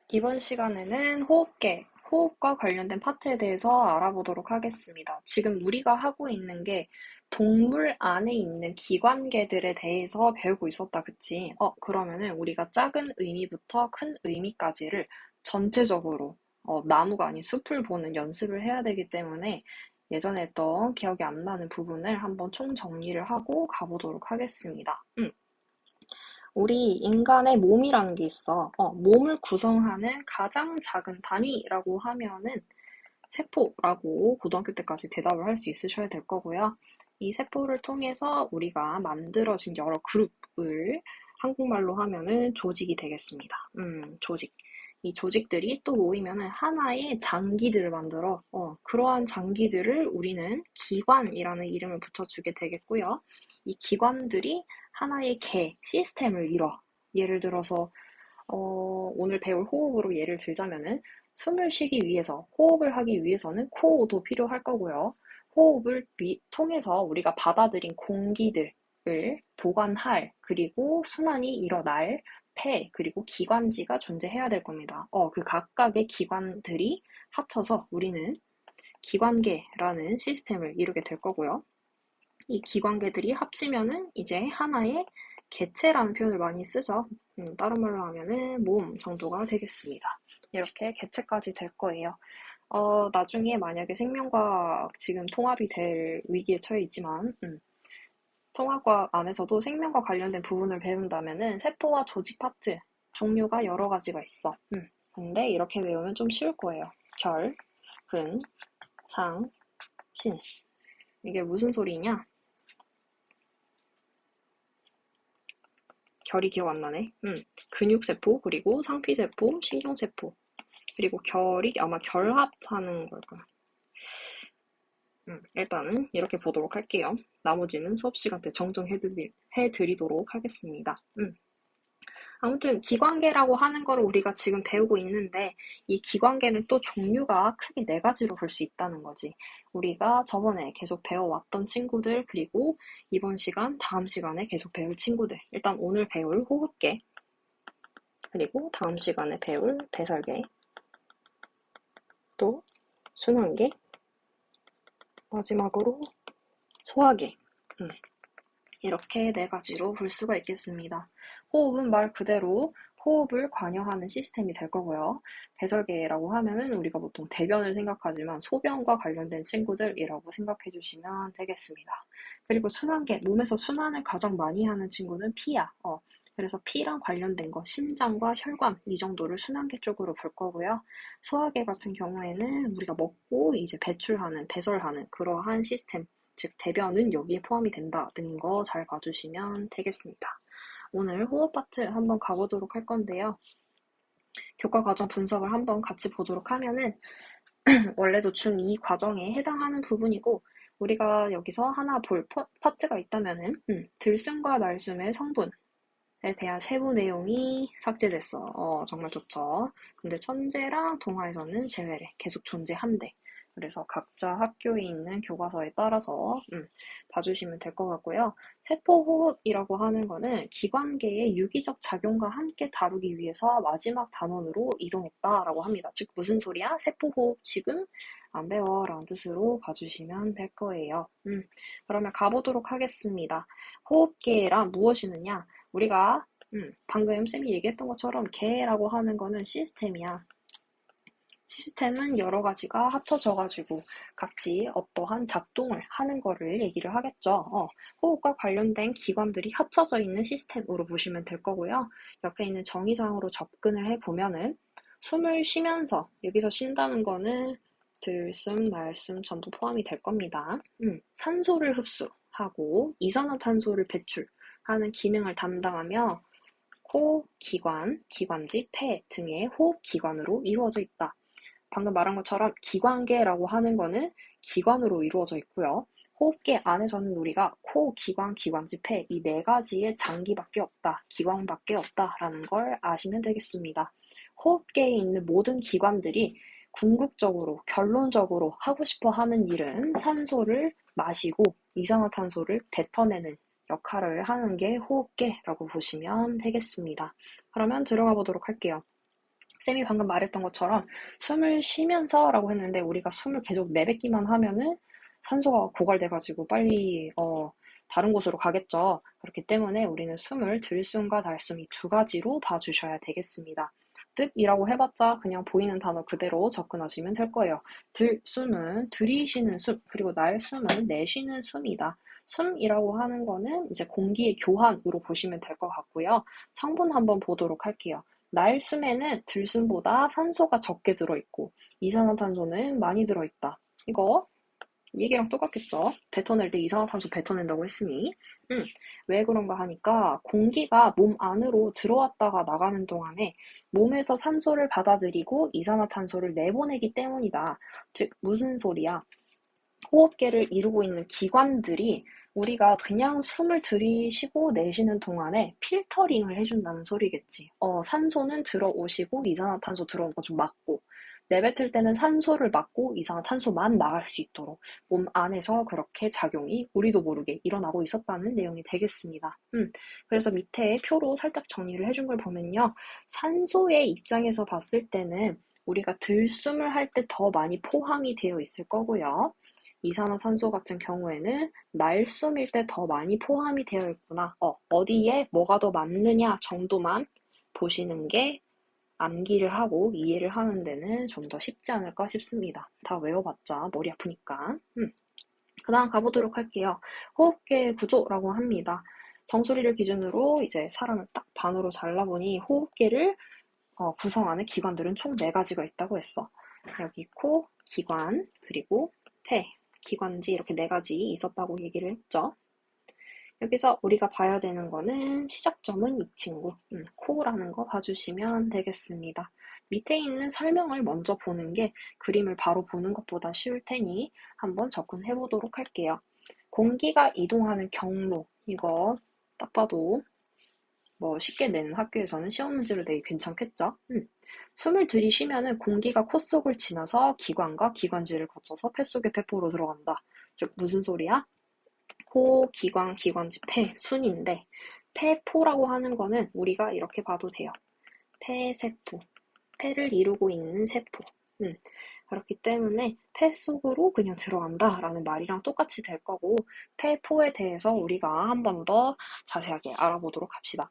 이번 시간에는 호흡과 관련된 파트에 대해서 알아보도록 하겠습니다. 지금 우리가 하고 있는 게 동물 안에 있는 기관계들에 대해서 배우고 있었다, 그치? 그러면은 우리가 작은 의미부터 큰 의미까지를 전체적으로, 나무가 아닌 숲을 보는 연습을 해야 되기 때문에 예전에 했던 기억이 안 나는 부분을 한번 총정리를 하고 가보도록 하겠습니다. 우리 인간의 몸이라는 게 있어. 몸을 구성하는 가장 작은 단위라고 하면은 세포라고 고등학교 때까지 대답을 할 수 있으셔야 될 거고요. 이 세포를 통해서 우리가 만들어진 여러 그룹을 한국말로 하면은 조직이 되겠습니다. 조직. 이 조직들이 또 모이면은 하나의 장기들을 만들어. 그러한 장기들을 우리는 기관이라는 이름을 붙여주게 되겠고요. 이 기관들이 하나의 시스템을 이뤄. 예를 들어서 오늘 배울 호흡으로 예를 들자면은 숨을 쉬기 위해서, 호흡을 하기 위해서는 코도 필요할 거고요. 호흡을 통해서 우리가 받아들인 공기들을 보관할, 그리고 순환이 일어날 폐, 그리고 기관지가 존재해야 될 겁니다. 그 각각의 기관들이 합쳐서 우리는 기관계라는 시스템을 이루게 될 거고요. 이 기관계들이 합치면은 이제 하나의 개체라는 표현을 많이 쓰죠. 다른 말로 하면은 몸 정도가 되겠습니다. 이렇게 개체까지 될 거예요. 나중에 만약에 생명과학 지금 통합이 될 위기에 처해 있지만, 통합과학 안에서도 생명과 관련된 부분을 배운다면은 세포와 조직 파트, 종류가 여러 가지가 있어. 근데 이렇게 외우면 좀 쉬울 거예요. 결, 근, 상, 신. 이게 무슨 소리냐? 결이 기억 안 나네. 근육세포, 그리고 상피세포, 신경세포. 그리고 결이 아마 결합하는 걸까. 일단은 이렇게 보도록 할게요. 나머지는 수업 시간 때 정정해드리도록 하겠습니다. 아무튼 기관계라고 하는 거를 우리가 지금 배우고 있는데 이 기관계는 또 종류가 크게 네 가지로 볼 수 있다는 거지. 우리가 저번에 계속 배워왔던 친구들, 그리고 이번 시간, 다음 시간에 계속 배울 친구들. 일단 오늘 배울 호흡계, 그리고 다음 시간에 배울 배설계, 또 순환계, 마지막으로 소화계. 이렇게 네 가지로 볼 수가 있겠습니다. 호흡은 말 그대로 호흡을 관여하는 시스템이 될 거고요. 배설계라고 하면은 우리가 보통 대변을 생각하지만 소변과 관련된 친구들이라고 생각해 주시면 되겠습니다. 그리고 순환계, 몸에서 순환을 가장 많이 하는 친구는 피야. 그래서 피랑 관련된 거, 심장과 혈관 이 정도를 순환계 쪽으로 볼 거고요. 소화계 같은 경우에는 우리가 먹고 이제 배설하는 그러한 시스템, 즉 대변은 여기에 포함이 된다는 거 잘 봐주시면 되겠습니다. 오늘 호흡 파트 한번 가보도록 할 건데요. 교과 과정 분석을 한번 같이 보도록 하면은 원래도 중2 과정에 해당하는 부분이고 우리가 여기서 하나 볼 파트가 있다면은 들숨과 날숨의 성분에 대한 세부 내용이 삭제됐어. 정말 좋죠. 근데 천재랑 동화에서는 제외래. 계속 존재한대. 그래서 각자 학교에 있는 교과서에 따라서 봐주시면 될 것 같고요. 세포호흡이라고 하는 거는 기관계의 유기적 작용과 함께 다루기 위해서 마지막 단원으로 이동했다라고 합니다. 즉 무슨 소리야? 세포호흡 지금 안 배워 라는 뜻으로 봐주시면 될 거예요. 그러면 가보도록 하겠습니다. 호흡계란 무엇이느냐? 우리가 방금 쌤이 얘기했던 것처럼 개라고 하는 거는 시스템이야. 시스템은 여러 가지가 합쳐져가지고 같이 어떠한 작동을 하는 거를 얘기를 하겠죠. 호흡과 관련된 기관들이 합쳐져 있는 시스템으로 보시면 될 거고요. 옆에 있는 정의사항으로 접근을 해보면은 숨을 쉬면서 여기서 쉰다는 거는 들숨, 날숨 전부 포함이 될 겁니다. 산소를 흡수하고 이산화탄소를 배출하는 기능을 담당하며 코, 기관, 기관지, 폐 등의 호흡 기관으로 이루어져 있다. 방금 말한 것처럼 기관계라고 하는 거는 기관으로 이루어져 있고요. 호흡계 안에서는 우리가 코, 기관, 기관지, 폐 이 네 가지의 장기밖에 없다, 기관밖에 없다라는 걸 아시면 되겠습니다. 호흡계에 있는 모든 기관들이 궁극적으로, 결론적으로 하고 싶어 하는 일은 산소를 마시고 이산화탄소를 뱉어내는 역할을 하는 게 호흡계라고 보시면 되겠습니다. 그러면 들어가 보도록 할게요. 쌤이 방금 말했던 것처럼 숨을 쉬면서 라고 했는데 우리가 숨을 계속 내뱉기만 하면은 산소가 고갈돼가지고 빨리 다른 곳으로 가겠죠. 그렇기 때문에 우리는 숨을 들숨과 날숨 이 두 가지로 봐주셔야 되겠습니다. 득이라고 해봤자 그냥 보이는 단어 그대로 접근하시면 될 거예요. 들숨은 들이쉬는 숨, 그리고 날숨은 내쉬는 숨이다. 숨이라고 하는 거는 이제 공기의 교환으로 보시면 될 것 같고요. 성분 한번 보도록 할게요. 날숨에는 들숨보다 산소가 적게 들어있고 이산화탄소는 많이 들어있다. 이거 얘기랑 똑같겠죠? 뱉어낼 때 이산화탄소 뱉어낸다고 했으니 왜 그런가 하니까 공기가 몸 안으로 들어왔다가 나가는 동안에 몸에서 산소를 받아들이고 이산화탄소를 내보내기 때문이다. 즉 무슨 소리야? 호흡계를 이루고 있는 기관들이 우리가 그냥 숨을 들이쉬고 내쉬는 동안에 필터링을 해준다는 소리겠지. 산소는 들어오시고 이산화탄소 들어오는 거 좀 막고, 내뱉을 때는 산소를 막고 이산화탄소만 나갈 수 있도록 몸 안에서 그렇게 작용이 우리도 모르게 일어나고 있었다는 내용이 되겠습니다. 그래서 밑에 표로 살짝 정리를 해준 걸 보면요. 산소의 입장에서 봤을 때는 우리가 들숨을 할 때 더 많이 포함이 되어 있을 거고요. 이산화탄소 같은 경우에는 날숨일 때 더 많이 포함이 되어 있구나. 어디에 뭐가 더 맞느냐 정도만 보시는 게 암기를 하고 이해를 하는 데는 좀 더 쉽지 않을까 싶습니다. 다 외워봤자 머리 아프니까. 그 다음 가보도록 할게요. 호흡기의 구조라고 합니다. 정수리를 기준으로 이제 사람을 딱 반으로 잘라보니 호흡기를 구성하는 기관들은 총 4가지가 있다고 했어. 여기 코, 기관, 그리고 폐, 기관지 이렇게 4가지 있었다고 얘기를 했죠. 여기서 우리가 봐야 되는 거는 시작점은 이 친구, 코라는 거 봐주시면 되겠습니다. 밑에 있는 설명을 먼저 보는 게 그림을 바로 보는 것보다 쉬울 테니 한번 접근해 보도록 할게요. 공기가 이동하는 경로, 이거 딱 봐도 뭐 쉽게 내는 학교에서는 시험 문제로 내기 괜찮겠죠? 숨을 들이쉬면은 공기가 코 속을 지나서 기관과 기관지를 거쳐서 폐 속의 폐포로 들어간다. 즉 무슨 소리야? 코, 기관, 기관지, 폐, 순인데 폐포라고 하는 거는 우리가 이렇게 봐도 돼요. 폐세포, 폐를 이루고 있는 세포. 그렇기 때문에 폐 속으로 그냥 들어간다라는 말이랑 똑같이 될 거고 폐포에 대해서 우리가 한 번 더 자세하게 알아보도록 합시다.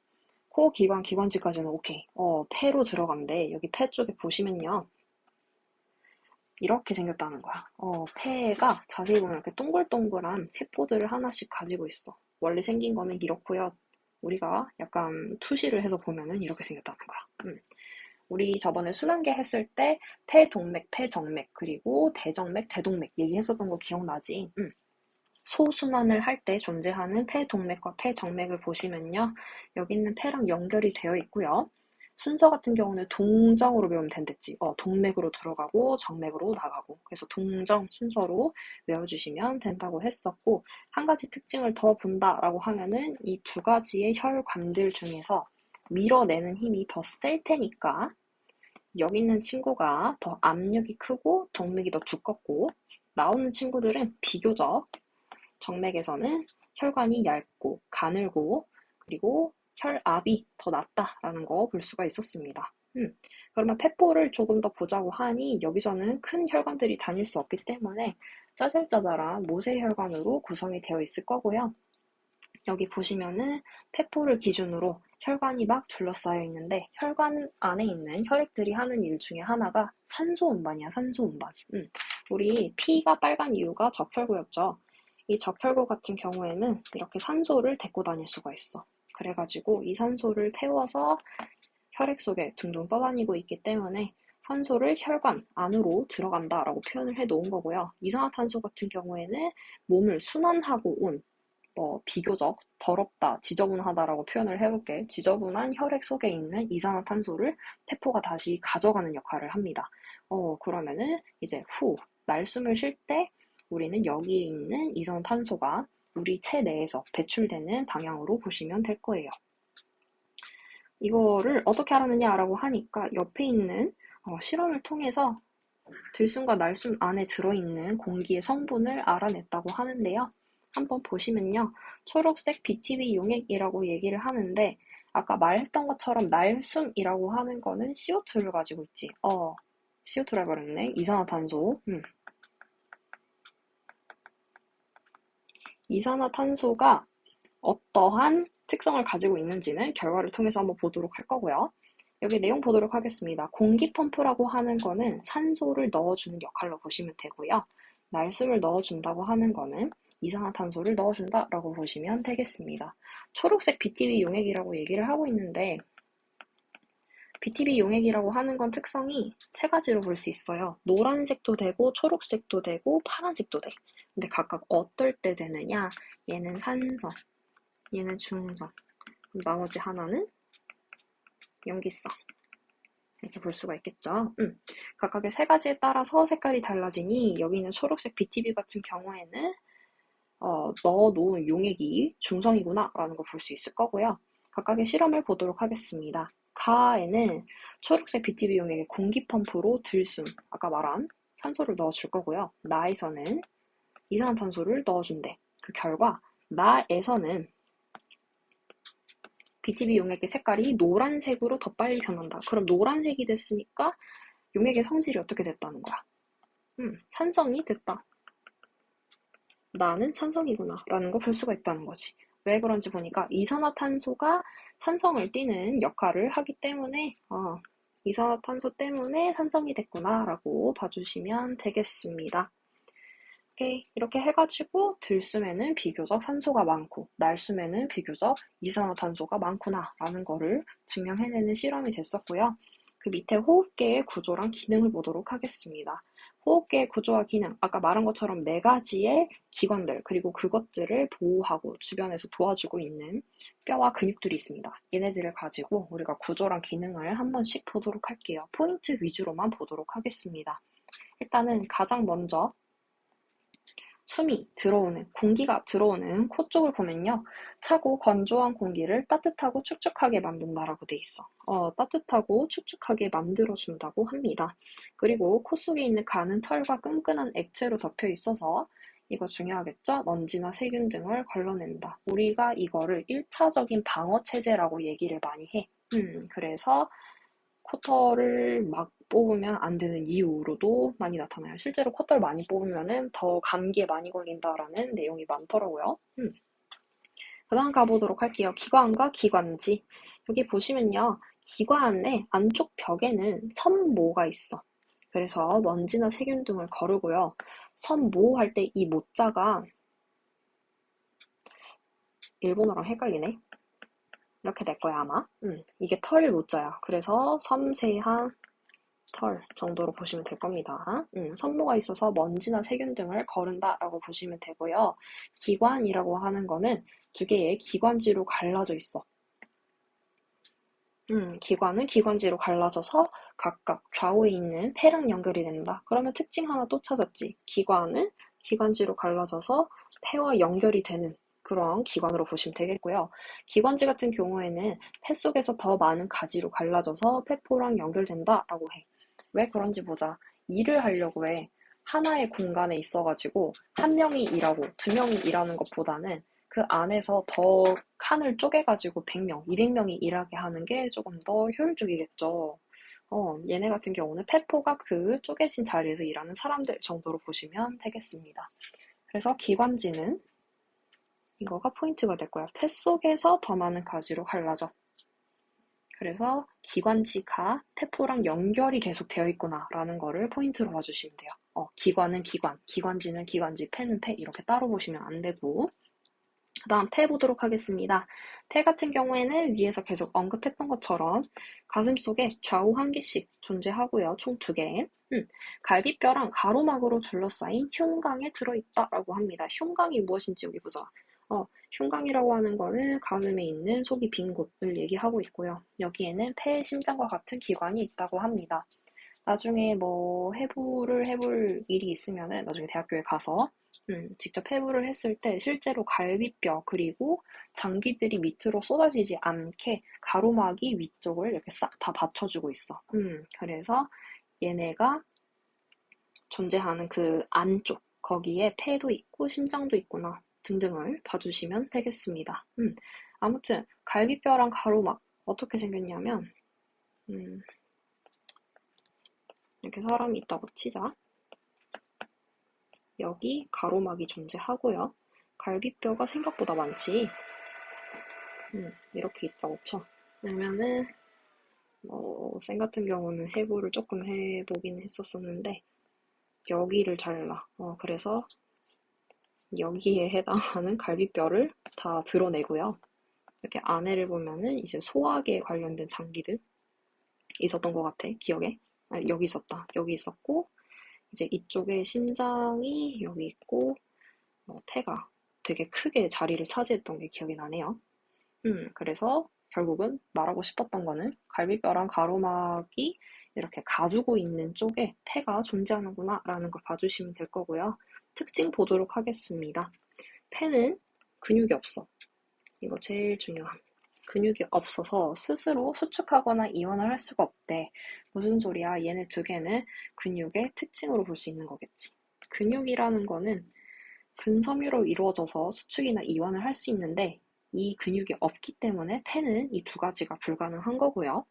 코, 기관, 기관지까지는 오케이. 폐로 들어간대. 여기 폐 쪽에 보시면요. 이렇게 생겼다는 거야. 폐가 자세히 보면 이렇게 동글동글한 세포들을 하나씩 가지고 있어. 원래 생긴 거는 이렇고요. 우리가 약간 투시를 해서 보면은 이렇게 생겼다는 거야. 우리 저번에 순환계 했을 때 폐동맥, 폐정맥, 그리고 대정맥, 대동맥 얘기했었던 거 기억나지? 소순환을 할 때 존재하는 폐동맥과 폐정맥을 보시면요. 여기 있는 폐랑 연결이 되어 있고요. 순서 같은 경우는 동정으로 외우면 된댔지. 동맥으로 들어가고 정맥으로 나가고. 그래서 동정 순서로 외워주시면 된다고 했었고 한 가지 특징을 더 본다라고 하면은 이 2가지의 혈관들 중에서 밀어내는 힘이 더 셀 테니까 여기 있는 친구가 더 압력이 크고 동맥이 더 두껍고 나오는 친구들은 비교적 정맥에서는 혈관이 얇고 가늘고 그리고 혈압이 더 낮다라는 거 볼 수가 있었습니다. 그러면 폐포를 조금 더 보자고 하니 여기서는 큰 혈관들이 다닐 수 없기 때문에 짜잘짜잘한 모세혈관으로 구성이 되어 있을 거고요. 여기 보시면은 폐포를 기준으로 혈관이 막 둘러싸여 있는데 혈관 안에 있는 혈액들이 하는 일 중에 하나가 산소 운반이야, 산소 운반. 우리 피가 빨간 이유가 적혈구였죠. 이 적혈구 같은 경우에는 이렇게 산소를 데리고 다닐 수가 있어. 그래가지고 이 산소를 태워서 혈액 속에 둥둥 떠다니고 있기 때문에 산소를 혈관 안으로 들어간다라고 표현을 해 놓은 거고요. 이산화탄소 같은 경우에는 몸을 순환하고 온 비교적 더럽다, 지저분하다라고 표현을 해볼게. 지저분한 혈액 속에 있는 이산화탄소를 폐포가 다시 가져가는 역할을 합니다. 그러면은 이제 날숨을 쉴 때 우리는 여기에 있는 이산탄소가 우리 체내에서 배출되는 방향으로 보시면 될 거예요. 이거를 어떻게 알았느냐라고 하니까 옆에 있는 실험을 통해서 들숨과 날숨 안에 들어있는 공기의 성분을 알아냈다고 하는데요. 한번 보시면요. 초록색 BTB 용액이라고 얘기를 하는데 아까 말했던 것처럼 날숨이라고 하는 거는 CO2를 가지고 있지. CO2라 해버렸네. 이산화탄소. 이산화탄소가 어떠한 특성을 가지고 있는지는 결과를 통해서 한번 보도록 할 거고요. 여기 내용 보도록 하겠습니다. 공기 펌프라고 하는 거는 산소를 넣어주는 역할로 보시면 되고요. 날숨을 넣어준다고 하는 거는 이산화탄소를 넣어준다라고 보시면 되겠습니다. 초록색 BTB 용액이라고 얘기를 하고 있는데 BTB 용액이라고 하는 건 특성이 세 가지로 볼 수 있어요. 노란색도 되고 초록색도 되고 파란색도 돼. 근데 각각 어떨 때 되느냐? 얘는 산성, 얘는 중성, 그럼 나머지 하나는 염기성. 이렇게 볼 수가 있겠죠. 각각의 세 가지에 따라서 색깔이 달라지니 여기는 초록색 BTB 같은 경우에는 넣어놓은 용액이 중성이구나 라는 걸 볼 수 있을 거고요. 각각의 실험을 보도록 하겠습니다. 가에는 초록색 BTB 용액의 공기 펌프로 들숨, 아까 말한 산소를 넣어줄 거고요. 나에서는 이산화탄소를 넣어준대. 그 결과 나에서는 BTB 용액의 색깔이 노란색으로 더 빨리 변한다. 그럼 노란색이 됐으니까 용액의 성질이 어떻게 됐다는 거야? 산성이 됐다. 나는 산성이구나 라는 걸 볼 수가 있다는 거지. 왜 그런지 보니까 이산화탄소가 산성을 띠는 역할을 하기 때문에 이산화탄소 때문에 산성이 됐구나 라고 봐주시면 되겠습니다. 이렇게 해가지고 들숨에는 비교적 산소가 많고 날숨에는 비교적 이산화탄소가 많구나 라는 거를 증명해내는 실험이 됐었고요. 그 밑에 호흡계의 구조랑 기능을 보도록 하겠습니다. 호흡계의 구조와 기능, 아까 말한 것처럼 네 가지의 기관들 그리고 그것들을 보호하고 주변에서 도와주고 있는 뼈와 근육들이 있습니다. 얘네들을 가지고 우리가 구조랑 기능을 한 번씩 보도록 할게요. 포인트 위주로만 보도록 하겠습니다. 일단은 가장 먼저 숨이 들어오는, 공기가 들어오는 코 쪽을 보면요. 차고 건조한 공기를 따뜻하고 축축하게 만든다라고 돼 있어. 따뜻하고 축축하게 만들어준다고 합니다. 그리고 코 속에 있는 간은 털과 끈끈한 액체로 덮여 있어서 이거 중요하겠죠? 먼지나 세균 등을 걸러낸다. 우리가 이거를 1차적인 방어 체제라고 얘기를 많이 해. 그래서 코털을 막 뽑으면 안 되는 이유로도 많이 나타나요. 실제로 코털 많이 뽑으면은 더 감기에 많이 걸린다라는 내용이 많더라고요. 그 다음 가보도록 할게요. 기관과 기관지. 여기 보시면요. 기관의 안쪽 벽에는 섬모가 있어. 그래서 먼지나 세균 등을 거르고요. 섬모 할 때 이 모자가 일본어랑 헷갈리네. 이렇게 될 거야 아마. 이게 털 모자야. 그래서 섬세한 털 정도로 보시면 될 겁니다. 섬모가 있어서 먼지나 세균 등을 거른다라고 보시면 되고요. 기관이라고 하는 거는 두 개의 기관지로 갈라져 있어. 기관은 기관지로 갈라져서 각각 좌우에 있는 폐랑 연결이 된다. 그러면 특징 하나 또 찾았지. 기관은 기관지로 갈라져서 폐와 연결이 되는 그런 기관으로 보시면 되겠고요. 기관지 같은 경우에는 폐 속에서 더 많은 가지로 갈라져서 폐포랑 연결된다라고 해. 왜 그런지 보자. 일을 하려고 해. 하나의 공간에 있어가지고 한 명이 일하고 두 명이 일하는 것보다는 그 안에서 더 칸을 쪼개가지고 100명, 200명이 일하게 하는 게 조금 더 효율적이겠죠. 얘네 같은 경우는 폐포가 그 쪼개진 자리에서 일하는 사람들 정도로 보시면 되겠습니다. 그래서 기관지는 이거가 포인트가 될 거야. 폐 속에서 더 많은 가지로 갈라져. 그래서 기관지가 폐포랑 연결이 계속 되어 있구나 라는 거를 포인트로 봐주시면 돼요. 기관은 기관, 기관지는 기관지, 폐는 폐 이렇게 따로 보시면 안 되고 그 다음 폐 보도록 하겠습니다. 폐 같은 경우에는 위에서 계속 언급했던 것처럼 가슴 속에 좌우 한 개씩 존재하고요. 총 2개. 갈비뼈랑 가로막으로 둘러싸인 흉곽에 들어있다라고 합니다. 흉곽이 무엇인지 여기 보자. 흉곽이라고 하는 거는 가슴에 있는 속이 빈 곳을 얘기하고 있고요. 여기에는 폐, 심장과 같은 기관이 있다고 합니다. 나중에 뭐 해부를 해볼 일이 있으면은 나중에 대학교에 가서 직접 해부를 했을 때 실제로 갈비뼈 그리고 장기들이 밑으로 쏟아지지 않게 가로막이 위쪽을 이렇게 싹 다 받쳐주고 있어. 그래서 얘네가 존재하는 그 안쪽 거기에 폐도 있고 심장도 있구나 등등을 봐주시면 되겠습니다. 아무튼 갈비뼈랑 가로막 어떻게 생겼냐면 이렇게 사람이 있다고 치자. 여기 가로막이 존재하고요. 갈비뼈가 생각보다 많지. 이렇게 있다고 쳐. 그러면은 쌤 같은 경우는 해부를 조금 해보긴 했었었는데 여기를 잘라. 그래서 여기에 해당하는 갈비뼈를 다 드러내고요. 이렇게 안에를 보면은 이제 소화기에 관련된 장기들 있었던 것 같아, 기억에. 아니, 여기 있었다. 여기 있었고, 이제 이쪽에 심장이 여기 있고, 폐가 되게 크게 자리를 차지했던 게 기억이 나네요. 그래서 결국은 말하고 싶었던 거는 갈비뼈랑 가로막이 이렇게 가지고 있는 쪽에 폐가 존재하는구나 라는 걸 봐주시면 될 거고요. 특징 보도록 하겠습니다. 폐는 근육이 없어. 이거 제일 중요함. 근육이 없어서 스스로 수축하거나 이완을 할 수가 없대. 무슨 소리야? 얘네 두 개는 근육의 특징으로 볼 수 있는 거겠지. 근육이라는 거는 근섬유로 이루어져서 수축이나 이완을 할 수 있는데 이 근육이 없기 때문에 폐는 이 두 가지가 불가능한 거고요.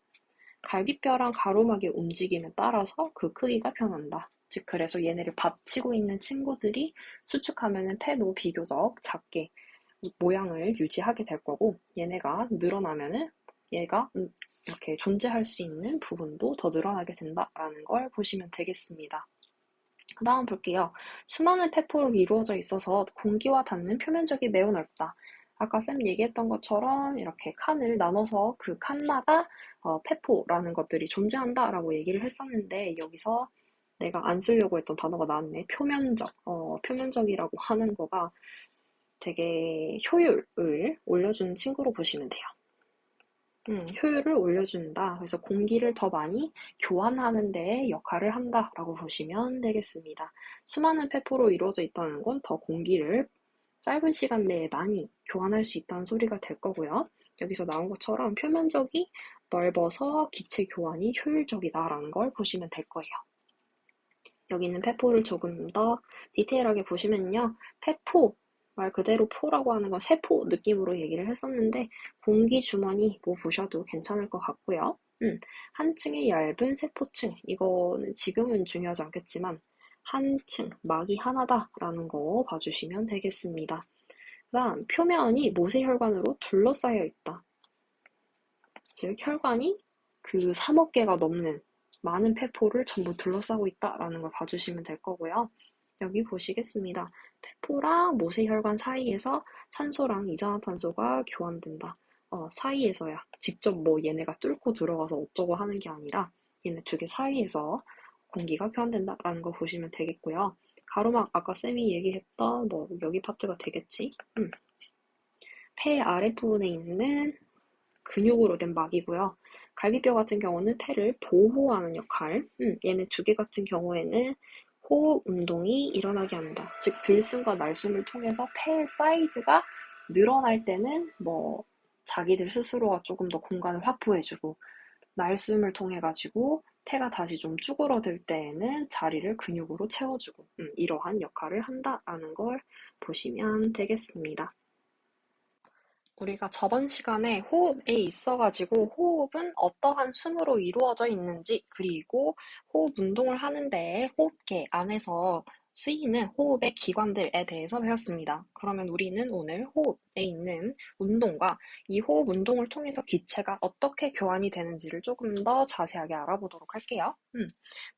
갈비뼈랑 가로막의 움직임에 따라서 그 크기가 변한다. 즉 그래서 얘네를 받치고 있는 친구들이 수축하면은 폐도 비교적 작게 모양을 유지하게 될 거고 얘네가 늘어나면은 얘가 이렇게 존재할 수 있는 부분도 더 늘어나게 된다라는 걸 보시면 되겠습니다. 그 다음 볼게요. 수많은 폐포로 이루어져 있어서 공기와 닿는 표면적이 매우 넓다. 아까 쌤 얘기했던 것처럼 이렇게 칸을 나눠서 그 칸마다 폐포라는 것들이 존재한다라고 얘기를 했었는데 여기서 내가 안 쓰려고 했던 단어가 나왔네. 표면적. 표면적이라고 하는 거가 되게 효율을 올려주는 친구로 보시면 돼요. 효율을 올려준다. 그래서 공기를 더 많이 교환하는 데 역할을 한다라고 보시면 되겠습니다. 수많은 폐포로 이루어져 있다는 건 더 공기를 짧은 시간 내에 많이 교환할 수 있다는 소리가 될 거고요. 여기서 나온 것처럼 표면적이 넓어서 기체 교환이 효율적이다라는 걸 보시면 될 거예요. 여기 있는 폐포를 조금 더 디테일하게 보시면요. 폐포, 말 그대로 포라고 하는 건 세포 느낌으로 얘기를 했었는데 공기 주머니 뭐 보셔도 괜찮을 것 같고요. 한 층의 얇은 세포층, 이거는 지금은 중요하지 않겠지만 한 층, 막이 하나다라는 거 봐주시면 되겠습니다. 그다음 표면이 모세혈관으로 둘러싸여 있다. 즉 혈관이 그 3억 개가 넘는 많은 폐포를 전부 둘러싸고 있다라는 걸 봐주시면 될 거고요. 여기 보시겠습니다. 폐포랑 모세혈관 사이에서 산소랑 이산화탄소가 교환된다. 사이에서야. 직접 뭐 얘네가 뚫고 들어가서 어쩌고 하는 게 아니라 얘네 두 개 사이에서 공기가 교환된다라는 거 보시면 되겠고요. 가로막 아까 쌤이 얘기했던 뭐 여기 파트가 되겠지? 폐 아랫부분에 있는 근육으로 된 막이고요. 갈비뼈 같은 경우는 폐를 보호하는 역할, 얘네 두 개 같은 경우에는 호흡 운동이 일어나게 한다. 즉 들숨과 날숨을 통해서 폐의 사이즈가 늘어날 때는 뭐 자기들 스스로가 조금 더 공간을 확보해주고 날숨을 통해 가지고 폐가 다시 좀 쭈그러들 때에는 자리를 근육으로 채워주고 이러한 역할을 한다라는 걸 보시면 되겠습니다. 우리가 저번 시간에 호흡에 있어가지고 호흡은 어떠한 숨으로 이루어져 있는지 그리고 호흡 운동을 하는데 호흡계 안에서 쓰이는 호흡의 기관들에 대해서 배웠습니다. 그러면 우리는 오늘 호흡에 있는 운동과 이 호흡 운동을 통해서 기체가 어떻게 교환이 되는지를 조금 더 자세하게 알아보도록 할게요.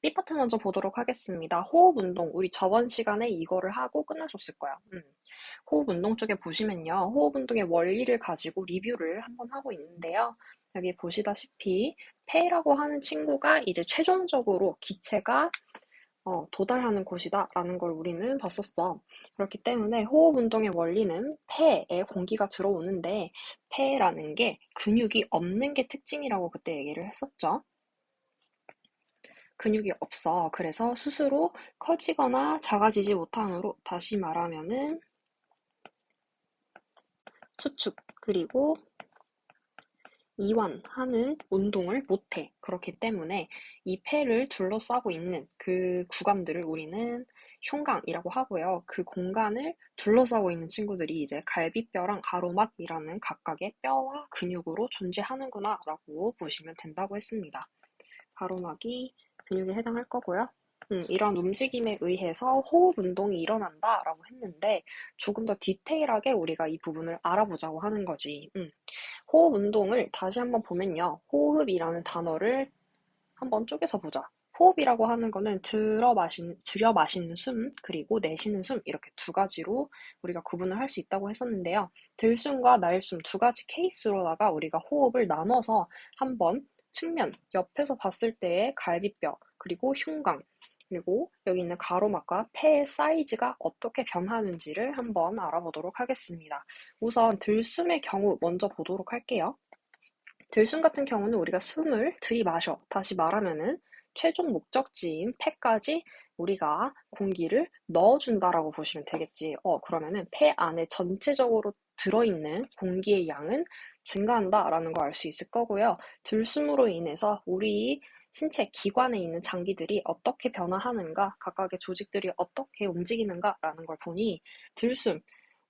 B파트 먼저 보도록 하겠습니다. 호흡 운동, 우리 저번 시간에 이거를 하고 끝났었을 거야. 호흡 운동 쪽에 보시면요. 호흡 운동의 원리를 가지고 리뷰를 한번 하고 있는데요. 여기 보시다시피 폐라고 하는 친구가 이제 최종적으로 기체가 도달하는 곳이다 라는 걸 우리는 봤었어. 그렇기 때문에 호흡 운동의 원리는 폐에 공기가 들어오는데 폐라는 게 근육이 없는 게 특징이라고 그때 얘기를 했었죠. 근육이 없어. 그래서 스스로 커지거나 작아지지 못하므로 다시 말하면은 수축, 그리고 이완하는 운동을 못해. 그렇기 때문에 이 폐를 둘러싸고 있는 그 구간들을 우리는 흉곽이라고 하고요. 그 공간을 둘러싸고 있는 친구들이 이제 갈비뼈랑 가로막이라는 각각의 뼈와 근육으로 존재하는구나라고 보시면 된다고 했습니다. 가로막이 근육에 해당할 거고요. 이런 움직임에 의해서 호흡 운동이 일어난다라고 했는데 조금 더 디테일하게 우리가 이 부분을 알아보자고 하는 거지. 호흡 운동을 다시 한번 보면요. 호흡이라는 단어를 한번 쪼개서 보자. 호흡이라고 하는 거는 들여 마시는 숨, 그리고 내쉬는 숨, 이렇게 두 가지로 우리가 구분을 할 수 있다고 했었는데요. 들숨과 날숨 두 가지 케이스로다가 우리가 호흡을 나눠서 한번 측면, 옆에서 봤을 때의 갈비뼈, 그리고 흉곽, 그리고 여기 있는 가로막과 폐의 사이즈가 어떻게 변하는지를 한번 알아보도록 하겠습니다. 우선 들숨의 경우 먼저 보도록 할게요. 들숨 같은 경우는 우리가 숨을 들이마셔. 다시 말하면은 최종 목적지인 폐까지 우리가 공기를 넣어준다라고 보시면 되겠지. 그러면은 폐 안에 전체적으로 들어있는 공기의 양은 증가한다라는 걸 알 수 있을 거고요. 들숨으로 인해서 우리 신체 기관에 있는 장기들이 어떻게 변화하는가, 각각의 조직들이 어떻게 움직이는가라는 걸 보니 들숨,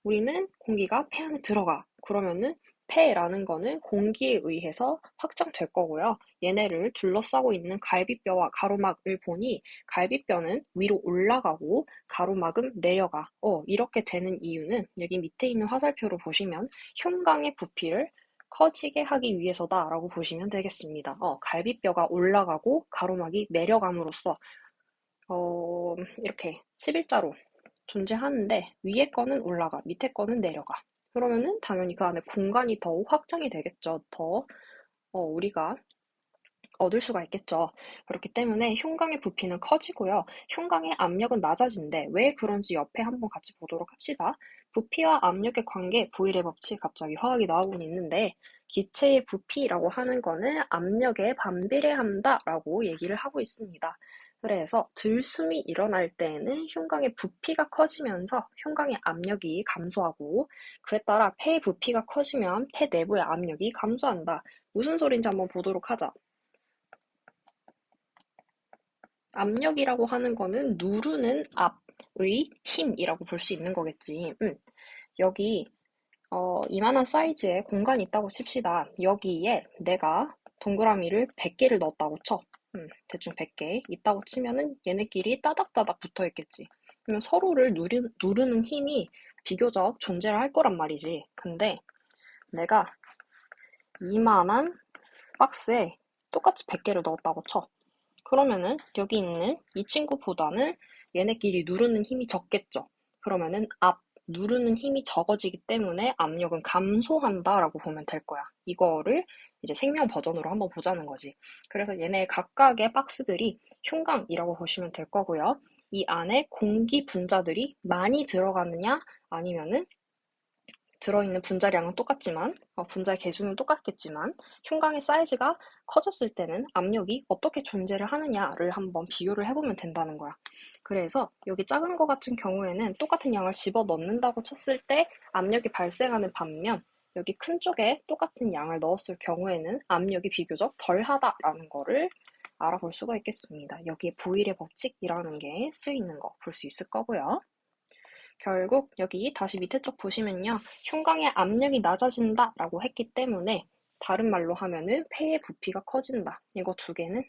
우리는 공기가 폐 안에 들어가. 그러면은 폐라는 거는 공기에 의해서 확장될 거고요. 얘네를 둘러싸고 있는 갈비뼈와 가로막을 보니 갈비뼈는 위로 올라가고 가로막은 내려가. 이렇게 되는 이유는 여기 밑에 있는 화살표로 보시면 흉곽의 부피를 커지게 하기 위해서다라고 보시면 되겠습니다. 갈비뼈가 올라가고 가로막이 내려감으로써 이렇게 11자로 존재하는데 위에 거는 올라가, 밑에 거는 내려가. 그러면은 당연히 그 안에 공간이 더 확장이 되겠죠. 더 우리가 얻을 수가 있겠죠. 그렇기 때문에 흉곽의 부피는 커지고요. 흉곽의 압력은 낮아진대. 왜 그런지 옆에 한번 같이 보도록 합시다. 부피와 압력의 관계, 보일의 법칙 갑자기 화학이 나오곤 있는데 기체의 부피라고 하는 거는 압력에 반비례한다라고 얘기를 하고 있습니다. 그래서 들숨이 일어날 때에는 흉곽의 부피가 커지면서 흉곽의 압력이 감소하고 그에 따라 폐의 부피가 커지면 폐 내부의 압력이 감소한다. 무슨 소린지 한번 보도록 하자. 압력이라고 하는 거는 누르는 압의 힘이라고 볼 수 있는 거겠지. 여기 이만한 사이즈의 공간이 있다고 칩시다. 여기에 내가 동그라미를 100개를 넣었다고 쳐. 대충 100개 있다고 치면은 얘네끼리 따닥따닥 붙어 있겠지. 그러면 서로를 누르는 힘이 비교적 존재를 할 거란 말이지. 근데 내가 이만한 박스에 똑같이 100개를 넣었다고 쳐. 그러면은 여기 있는 이 친구보다는 얘네끼리 누르는 힘이 적겠죠. 그러면은 누르는 힘이 적어지기 때문에 압력은 감소한다라고 보면 될 거야. 이거를 이제 생명 버전으로 한번 보자는 거지. 그래서 얘네 각각의 박스들이 흉곽이라고 보시면 될 거고요. 이 안에 공기 분자들이 많이 들어가느냐 아니면은 들어있는 분자량은 똑같지만 분자의 개수는 똑같겠지만 흉곽의 사이즈가 커졌을 때는 압력이 어떻게 존재를 하느냐를 한번 비교를 해보면 된다는 거야. 그래서 여기 작은 거 같은 경우에는 똑같은 양을 집어넣는다고 쳤을 때 압력이 발생하는 반면 여기 큰 쪽에 똑같은 양을 넣었을 경우에는 압력이 비교적 덜하다라는 거를 알아볼 수가 있겠습니다. 여기에 보일의 법칙이라는 게 쓰이는 거 볼 수 있을 거고요. 결국 여기 다시 밑에 쪽 보시면요. 흉곽의 압력이 낮아진다 라고 했기 때문에 다른 말로 하면은 폐의 부피가 커진다. 이거 두 개는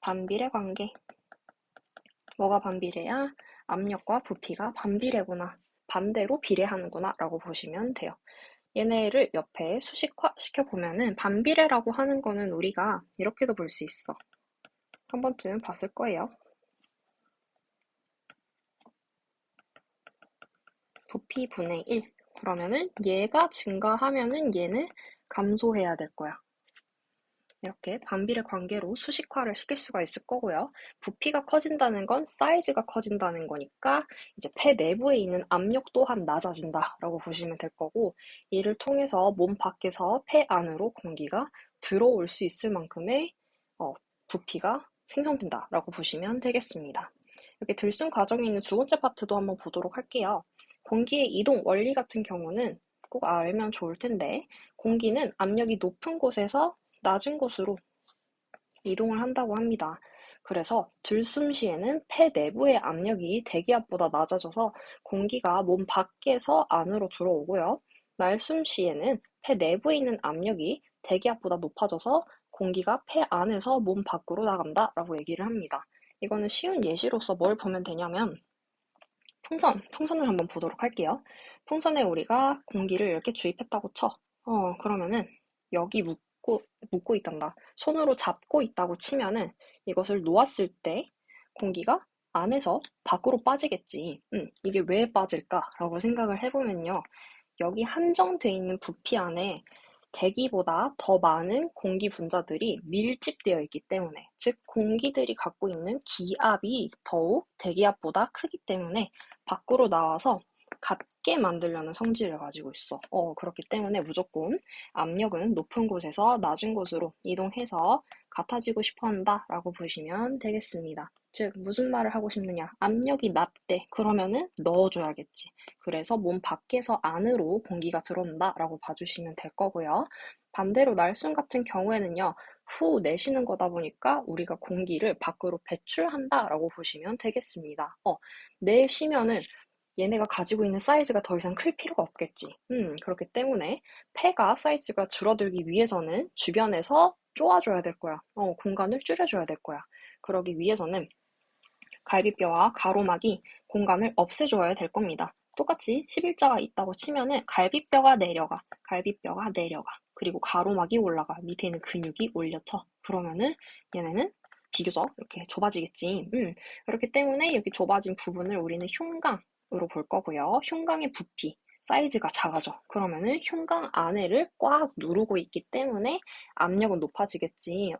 반비례 관계. 뭐가 반비례야? 압력과 부피가 반비례구나. 반대로 비례하는구나 라고 보시면 돼요. 얘네를 옆에 수식화 시켜보면은 반비례라고 하는 거는 우리가 이렇게도 볼 수 있어. 한 번쯤 봤을 거예요. 부피 분의 1. 그러면은 얘가 증가하면은 얘는 감소해야 될 거야. 이렇게 반비례 관계로 수식화를 시킬 수가 있을 거고요. 부피가 커진다는 건 사이즈가 커진다는 거니까 이제 폐 내부에 있는 압력 또한 낮아진다라고 보시면 될 거고 이를 통해서 몸 밖에서 폐 안으로 공기가 들어올 수 있을 만큼의 부피가 생성된다라고 보시면 되겠습니다. 이렇게 들숨 과정에 있는 두 번째 파트도 한번 보도록 할게요. 공기의 이동 원리 같은 경우는 꼭 알면 좋을 텐데 공기는 압력이 높은 곳에서 낮은 곳으로 이동을 한다고 합니다. 그래서 들숨 시에는 폐 내부의 압력이 대기압보다 낮아져서 공기가 몸 밖에서 안으로 들어오고요. 날숨 시에는 폐 내부에 있는 압력이 대기압보다 높아져서 공기가 폐 안에서 몸 밖으로 나간다라고 얘기를 합니다. 이거는 쉬운 예시로서 뭘 보면 되냐면 풍선을 한번 보도록 할게요. 풍선에 우리가 공기를 이렇게 주입했다고 쳐. 그러면은 여기 묶고 있단다. 손으로 잡고 있다고 치면은 이것을 놓았을 때 공기가 안에서 밖으로 빠지겠지. 이게 왜 빠질까라고 생각을 해보면요. 여기 한정돼 있는 부피 안에 대기보다 더 많은 공기 분자들이 밀집되어 있기 때문에, 즉 공기들이 갖고 있는 기압이 더욱 대기압보다 크기 때문에 밖으로 나와서 같게 만들려는 성질을 가지고 있어. 그렇기 때문에 무조건 압력은 높은 곳에서 낮은 곳으로 이동해서 같아지고 싶어 한다라고 보시면 되겠습니다. 즉 무슨 말을 하고 싶느냐? 압력이 낮대. 그러면은 넣어줘야겠지. 그래서 몸 밖에서 안으로 공기가 들어온다라고 봐주시면 될 거고요. 반대로 날숨 같은 경우에는요, 후 내쉬는 거다 보니까 우리가 공기를 밖으로 배출한다라고 보시면 되겠습니다. 내쉬면은 얘네가 가지고 있는 사이즈가 더 이상 클 필요가 없겠지. 그렇기 때문에 폐가 사이즈가 줄어들기 위해서는 주변에서 쪼아줘야 될 거야. 공간을 줄여줘야 될 거야. 그러기 위해서는 갈비뼈와 가로막이 공간을 없애줘야 될 겁니다. 똑같이 11자가 있다고 치면은 갈비뼈가 내려가, 그리고 가로막이 올라가, 밑에 있는 근육이 올려쳐. 그러면은 얘네는 비교적 이렇게 좁아지겠지. 그렇기 때문에 여기 좁아진 부분을 우리는 흉강으로 볼 거고요. 흉강의 부피, 사이즈가 작아져. 그러면은 흉강 안에를 꽉 누르고 있기 때문에 압력은 높아지겠지.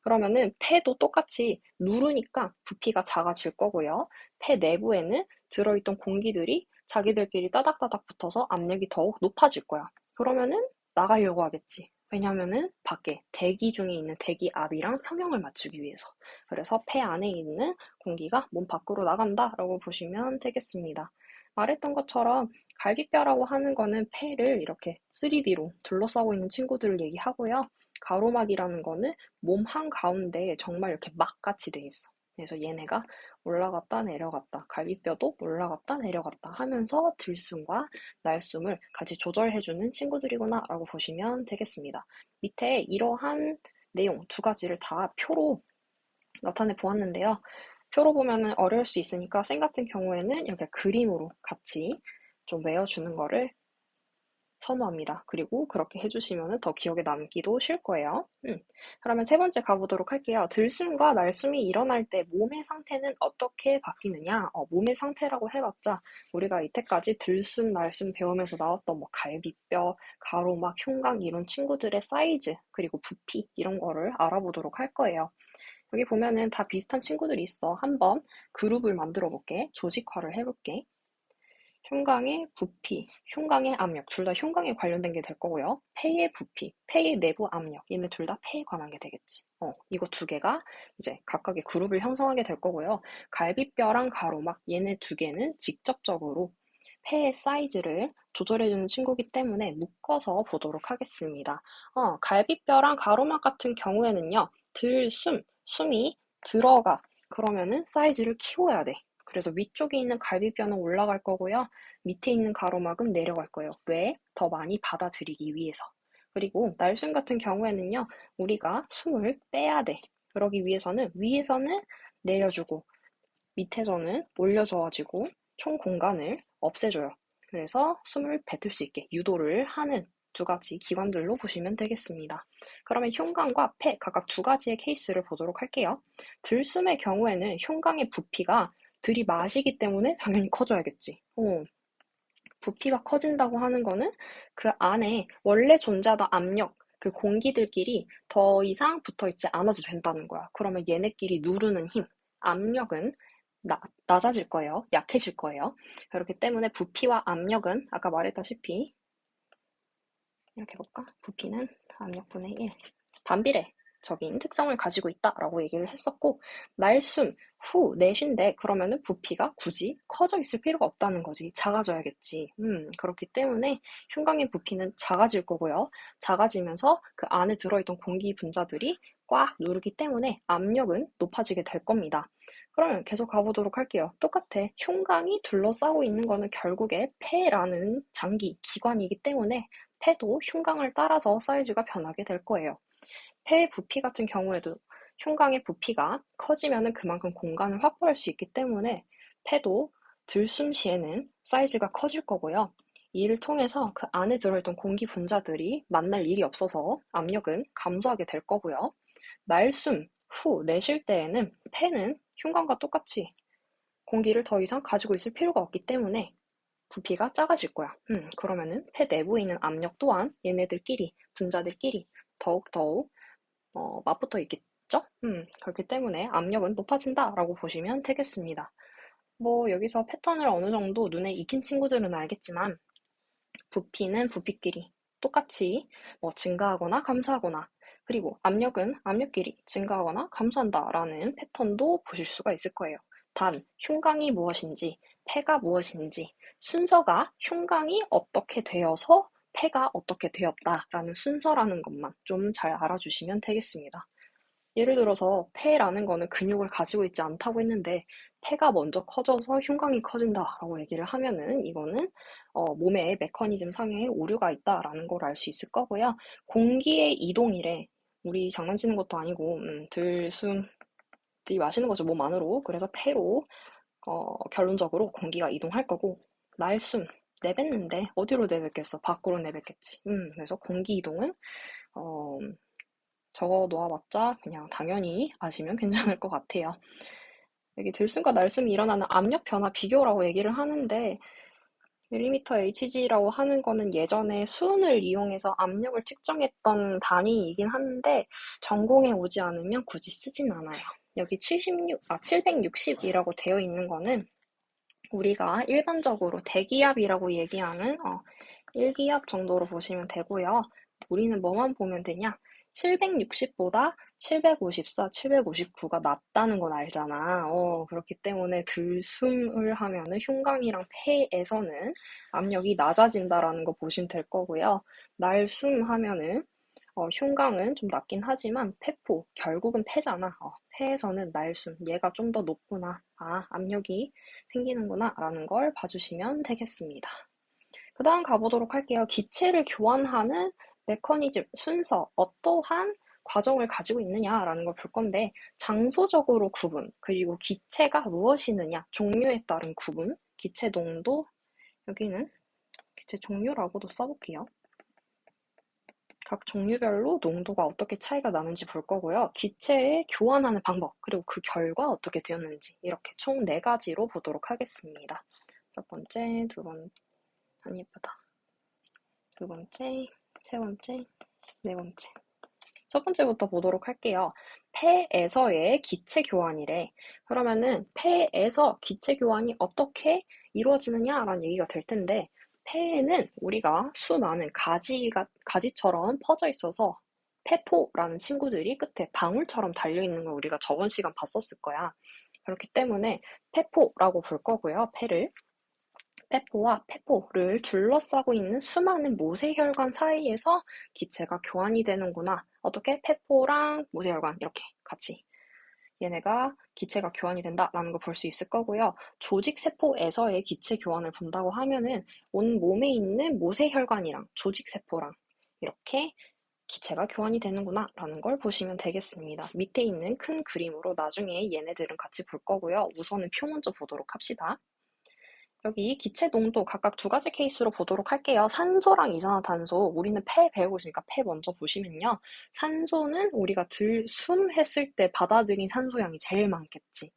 그러면은 폐도 똑같이 누르니까 부피가 작아질 거고요. 폐 내부에는 들어있던 공기들이 자기들끼리 따닥따닥 붙어서 압력이 더욱 높아질 거야. 그러면은 나가려고 하겠지. 왜냐면은 밖에 대기 중에 있는 대기압이랑 평형을 맞추기 위해서. 그래서 폐 안에 있는 공기가 몸 밖으로 나간다라고 보시면 되겠습니다. 말했던 것처럼 갈비뼈라고 하는 거는 폐를 이렇게 3D로 둘러싸고 있는 친구들을 얘기하고요. 가로막이라는 거는 몸 한가운데에 정말 이렇게 막같이 돼 있어. 그래서 얘네가 올라갔다 내려갔다, 갈비뼈도 올라갔다 내려갔다 하면서 들숨과 날숨을 같이 조절해주는 친구들이구나 라고 보시면 되겠습니다. 밑에 이러한 내용 두 가지를 다 표로 나타내 보았는데요. 표로 보면은 어려울 수 있으니까 쌤 같은 경우에는 이렇게 그림으로 같이 좀 외워주는 거를 선호합니다. 그리고 그렇게 해주시면 더 기억에 남기도 쉬울 거예요. 그러면 세 번째 가보도록 할게요. 들숨과 날숨이 일어날 때 몸의 상태는 어떻게 바뀌느냐? 몸의 상태라고 해봤자 우리가 이때까지 들숨, 날숨 배우면서 나왔던 뭐 갈비뼈, 가로막, 흉강 이런 친구들의 사이즈, 그리고 부피 이런 거를 알아보도록 할 거예요. 여기 보면은 다 비슷한 친구들이 있어. 한번 그룹을 만들어 볼게. 조직화를 해볼게. 흉강의 부피, 흉강의 압력, 둘 다 흉강에 관련된 게 될 거고요. 폐의 부피, 폐의 내부 압력, 얘네 둘 다 폐에 관한 게 되겠지. 이거 두 개가 이제 각각의 그룹을 형성하게 될 거고요. 갈비뼈랑 가로막, 얘네 두 개는 직접적으로 폐의 사이즈를 조절해주는 친구이기 때문에 묶어서 보도록 하겠습니다. 갈비뼈랑 가로막 같은 경우에는요, 숨이 들어가. 그러면은 사이즈를 키워야 돼. 그래서 위쪽에 있는 갈비뼈는 올라갈 거고요. 밑에 있는 가로막은 내려갈 거예요. 왜? 더 많이 받아들이기 위해서. 그리고 날숨 같은 경우에는요. 우리가 숨을 빼야 돼. 그러기 위해서는 위에서는 내려주고 밑에서는 올려줘가지고 총 공간을 없애줘요. 그래서 숨을 뱉을 수 있게 유도를 하는 두 가지 기관들로 보시면 되겠습니다. 그러면 흉강과 폐 각각 두 가지의 케이스를 보도록 할게요. 들숨의 경우에는 흉강의 부피가 들이마시기 때문에 당연히 커져야겠지. 부피가 커진다고 하는 거는 그 안에 원래 존재하던 압력, 그 공기들끼리 더 이상 붙어 있지 않아도 된다는 거야. 그러면 얘네끼리 누르는 힘, 압력은 낮아질 거예요. 약해질 거예요. 그렇기 때문에 부피와 압력은 아까 말했다시피 이렇게 해볼까? 부피는 압력분의 1. 반비례. 적인 특성을 가지고 있다라고 얘기를 했었고, 날숨, 후, 내쉰데 그러면은 부피가 굳이 커져 있을 필요가 없다는 거지. 작아져야겠지. 그렇기 때문에 흉곽의 부피는 작아질 거고요. 작아지면서 그 안에 들어있던 공기 분자들이 꽉 누르기 때문에 압력은 높아지게 될 겁니다. 그러면 계속 가보도록 할게요. 똑같아. 흉곽이 둘러싸고 있는 거는 결국에 폐라는 장기, 기관이기 때문에 폐도 흉곽을 따라서 사이즈가 변하게 될 거예요. 폐의 부피 같은 경우에도 흉곽의 부피가 커지면은 그만큼 공간을 확보할 수 있기 때문에 폐도 들숨 시에는 사이즈가 커질 거고요. 이를 통해서 그 안에 들어있던 공기 분자들이 만날 일이 없어서 압력은 감소하게 될 거고요. 날숨 후 내쉴 때에는 폐는 흉곽과 똑같이 공기를 더 이상 가지고 있을 필요가 없기 때문에 부피가 작아질 거야. 그러면은 폐 내부에 있는 압력 또한 얘네들끼리, 분자들끼리 더욱더욱 맞붙어 있겠죠? 그렇기 때문에 압력은 높아진다라고 보시면 되겠습니다. 뭐 여기서 패턴을 어느 정도 눈에 익힌 친구들은 알겠지만 부피는 부피끼리 똑같이 증가하거나 감소하거나 그리고 압력은 압력끼리 증가하거나 감소한다라는 패턴도 보실 수가 있을 거예요. 단 흉곽이 무엇인지 폐가 무엇인지 순서가 흉곽이 어떻게 되어서 폐가 어떻게 되었다라는 순서라는 것만 좀 잘 알아주시면 되겠습니다. 예를 들어서 폐라는 거는 근육을 가지고 있지 않다고 했는데 폐가 먼저 커져서 흉곽이 커진다라고 얘기를 하면은 이거는 몸의 메커니즘 상에 오류가 있다라는 걸 알 수 있을 거고요. 공기의 이동이래. 우리 장난치는 것도 아니고 들숨 들이마시는 거죠, 몸 안으로. 그래서 폐로 결론적으로 공기가 이동할 거고 날숨 내뱉는데 어디로 내뱉겠어? 밖으로 내뱉겠지. 그래서 공기 이동은 어, 적어 놓아봤자 그냥 당연히 아시면 괜찮을 것 같아요. 여기 들숨과 날숨이 일어나는 압력 변화 비교라고 얘기를 하는데 밀리미터 Hg라고 하는 거는 예전에 수은을 이용해서 압력을 측정했던 단위이긴 한데 전공에 오지 않으면 굳이 쓰진 않아요. 여기 760이라고 되어 있는 거는 우리가 일반적으로 대기압이라고 얘기하는 1기압 정도로 보시면 되고요. 우리는 뭐만 보면 되냐? 760보다 754, 759가 낮다는 건 알잖아. 그렇기 때문에 들숨을 하면은 흉곽이랑 폐에서는 압력이 낮아진다라는 거 보시면 될 거고요. 날숨 하면은 흉곽은 좀 낮긴 하지만 폐포, 결국은 폐잖아. 폐에서는 날숨, 얘가 좀 더 높구나. 압력이 생기는구나. 라는 걸 봐주시면 되겠습니다. 그 다음 가보도록 할게요. 기체를 교환하는 메커니즘, 순서, 어떠한 과정을 가지고 있느냐라는 걸 볼 건데 장소적으로 구분, 그리고 기체가 무엇이느냐, 종류에 따른 구분, 기체 농도, 여기는 기체 종류라고도 써볼게요. 각 종류별로 농도가 어떻게 차이가 나는지 볼 거고요. 기체에 교환하는 방법, 그리고 그 결과 어떻게 되었는지 이렇게 총 4가지로 보도록 하겠습니다. 첫 번째, 두 번째, 안 예쁘다. 두 번째, 세 번째, 네 번째. 첫 번째부터 보도록 할게요. 폐에서의 기체 교환이래. 그러면은 폐에서 기체 교환이 어떻게 이루어지느냐라는 얘기가 될 텐데 폐에는 우리가 수많은 가지처럼 퍼져 있어서 폐포라는 친구들이 끝에 방울처럼 달려있는 걸 우리가 저번 시간 봤었을 거야. 그렇기 때문에 폐포라고 볼 거고요. 폐를. 폐포와 폐포를 둘러싸고 있는 수많은 모세혈관 사이에서 기체가 교환이 되는구나. 어떻게? 폐포랑 모세혈관 이렇게 같이 얘네가 기체가 교환이 된다라는 걸 볼 수 있을 거고요. 조직세포에서의 기체 교환을 본다고 하면은 온 몸에 있는 모세혈관이랑 조직세포랑 이렇게 기체가 교환이 되는구나 라는 걸 보시면 되겠습니다. 밑에 있는 큰 그림으로 나중에 얘네들은 같이 볼 거고요. 우선은 표 먼저 보도록 합시다. 여기 기체 농도 각각 2가지 케이스로 보도록 할게요. 산소랑 이산화탄소. 우리는 폐 배우고 있으니까 폐 먼저 보시면요. 산소는 우리가 들숨했을 때 받아들인 산소량이 제일 많겠지.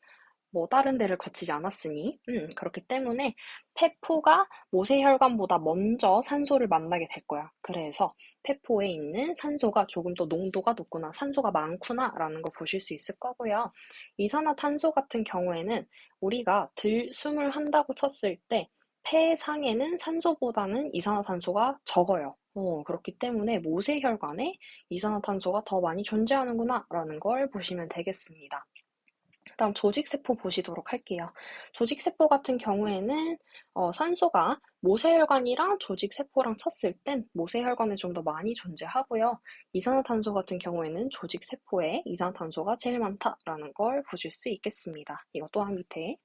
다른 데를 거치지 않았으니. 그렇기 때문에 폐포가 모세혈관보다 먼저 산소를 만나게 될 거야. 그래서 폐포에 있는 산소가 조금 더 농도가 높구나, 산소가 많구나 라는 걸 보실 수 있을 거고요. 이산화탄소 같은 경우에는 우리가 들숨을 한다고 쳤을 때 폐상에는 산소보다는 이산화탄소가 적어요. 그렇기 때문에 모세혈관에 이산화탄소가 더 많이 존재하는구나 라는 걸 보시면 되겠습니다. 그다음 조직세포 보시도록 할게요. 조직세포 같은 경우에는 산소가 모세혈관이랑 조직세포랑 쳤을 땐 모세혈관에 좀 더 많이 존재하고요. 이산화탄소 같은 경우에는 조직세포에 이산화탄소가 제일 많다라는 걸 보실 수 있겠습니다. 이거 또한 밑에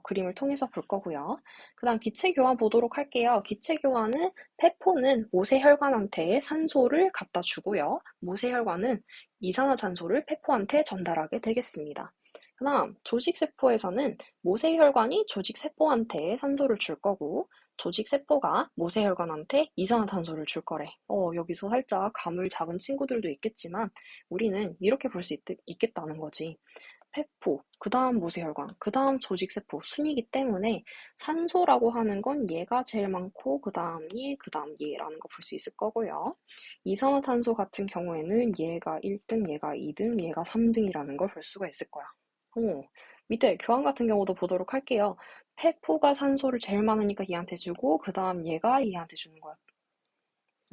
그림을 통해서 볼 거고요. 그다음 기체교환 보도록 할게요. 기체교환은 세포는 모세혈관한테 산소를 갖다 주고요. 모세혈관은 이산화탄소를 세포한테 전달하게 되겠습니다. 그다음 조직세포에서는 모세혈관이 조직세포한테 산소를 줄 거고 조직세포가 모세혈관한테 이산화탄소를 줄 거래. 여기서 살짝 감을 잡은 친구들도 있겠지만 우리는 이렇게 볼 수 있겠다는 거지. 세포, 그 다음 모세혈관, 그 다음 조직세포 순이기 때문에 산소라고 하는 건 얘가 제일 많고 그 다음 얘, 그 다음 얘라는 거 볼 수 있을 거고요. 이산화탄소 같은 경우에는 얘가 1등, 얘가 2등, 얘가 3등이라는 걸 볼 수가 있을 거야. 밑에 교환 같은 경우도 보도록 할게요. 세포가 산소를 제일 많으니까 얘한테 주고 그 다음 얘가 얘한테 주는 거야.